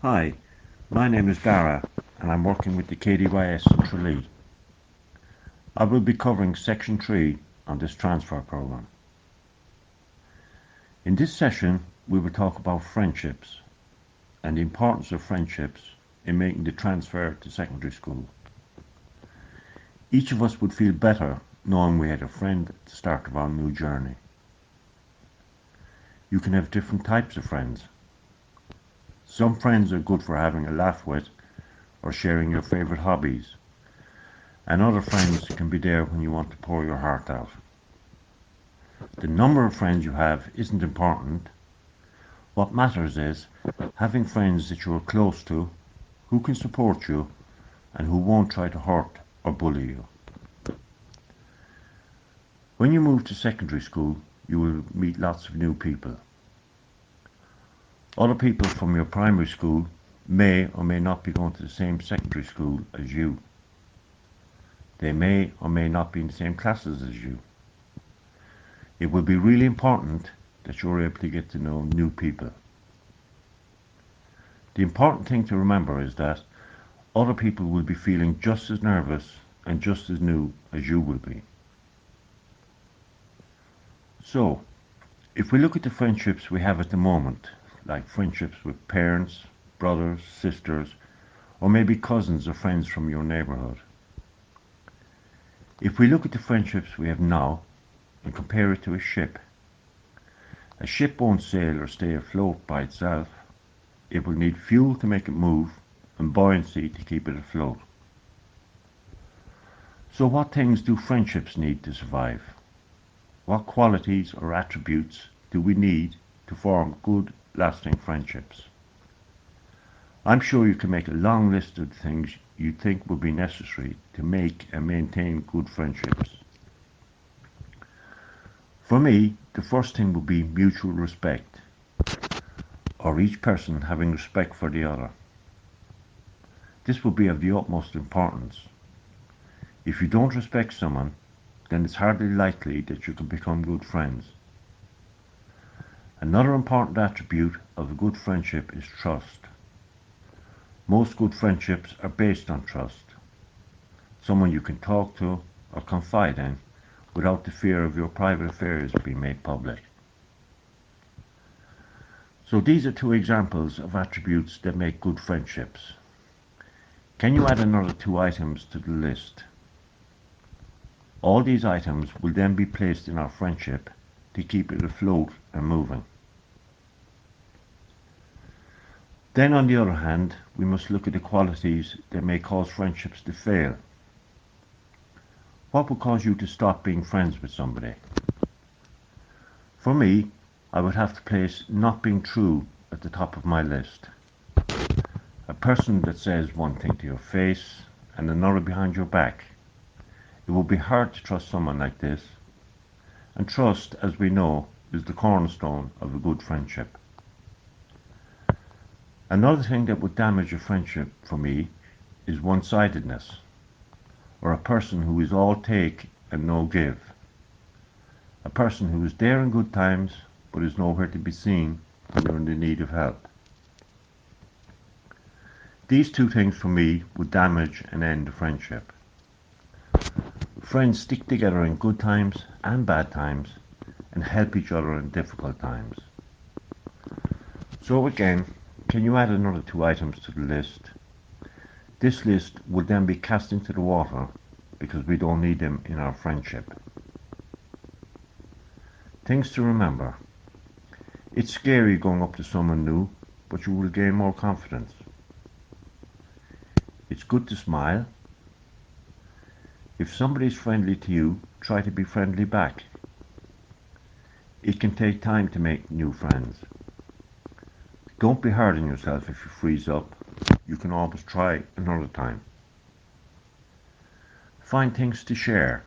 Hi, my name is Dara and I'm working with the KDYS in Tralee. I will be covering Section 3 on this transfer programme. In this session, we will talk about friendships and the importance of friendships in making the transfer to secondary school. Each of us would feel better knowing we had a friend at the start of our new journey. You can have different types of friends. Some friends are good for having a laugh with or sharing your favourite hobbies, and other friends can be there when you want to pour your heart out. The number of friends you have isn't important. What matters is having friends that you are close to, who can support you, and who won't try to hurt or bully you. When you move to secondary school, you will meet lots of new people. Other people from your primary school may or may not be going to the same secondary school as you. They may or may not be in the same classes as you. It will be really important that you're able to get to know new people. The important thing to remember is that other people will be feeling just as nervous and just as new as you will be. So, if we look at the friendships we have at the moment, like friendships with parents, brothers, sisters, or maybe cousins or friends from your neighbourhood. If we look at the friendships we have now and compare it to a ship won't sail or stay afloat by itself. It will need fuel to make it move and buoyancy to keep it afloat. So what things do friendships need to survive? What qualities or attributes do we need to form good, lasting friendships? I'm sure you can make a long list of things you think would be necessary to make and maintain good friendships. For me, the first thing would be mutual respect, or each person having respect for the other. This would be of the utmost importance. If you don't respect someone, then it's hardly likely that you can become good friends. Another important attribute of a good friendship is trust. Most good friendships are based on trust. Someone you can talk to or confide in without the fear of your private affairs being made public. So these are two examples of attributes that make good friendships. Can you add another two items to the list? All these items will then be placed in our friendship to keep it afloat and moving. Then on the other hand, we must look at the qualities that may cause friendships to fail. What would cause you to stop being friends with somebody? For me, I would have to place not being true at the top of my list. A person that says one thing to your face and another behind your back. It would be hard to trust someone like this, and trust, as we know, is the cornerstone of a good friendship. Another thing that would damage a friendship for me is one-sidedness, or a person who is all take and no give. A person who is there in good times but is nowhere to be seen when you're in the need of help. These two things for me would damage and end a friendship. Friends stick together in good times and bad times and help each other in difficult times. So again, can you add another two items to the list? This list will then be cast into the water because we don't need them in our friendship. Things to remember. It's scary going up to someone new, but you will gain more confidence. It's good to smile. If somebody is friendly to you, try to be friendly back. It can take time to make new friends. Don't be hard on yourself if you freeze up. You can always try another time. Find things to share.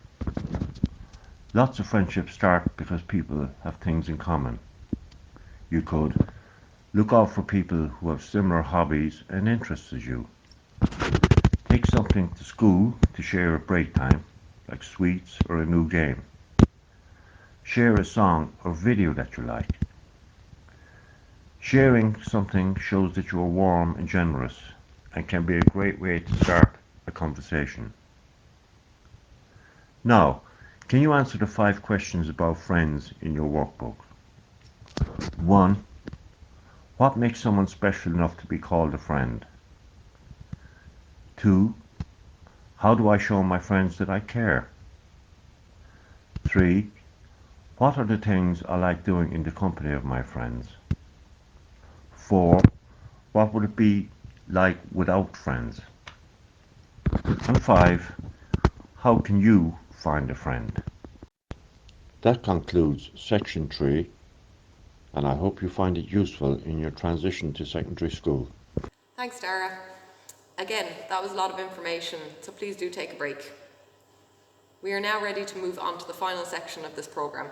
Lots of friendships start because people have things in common. You could look out for people who have similar hobbies and interests as you. Take something to school to share at break time, like sweets or a new game. Share a song or video that you like. Sharing something shows that you are warm and generous and can be a great way to start a conversation. Now, can you answer the 5 questions about friends in your workbook? 1. What makes someone special enough to be called a friend? 2. How do I show my friends that I care? 3. What are the things I like doing in the company of my friends? 4. What would it be like without friends? And 5. How can you find a friend? That concludes section 3, and I hope you find it useful in your transition to secondary school. Thanks, Dara. Again, that was a lot of information, so please do take a break. We are now ready to move on to the final section of this programme.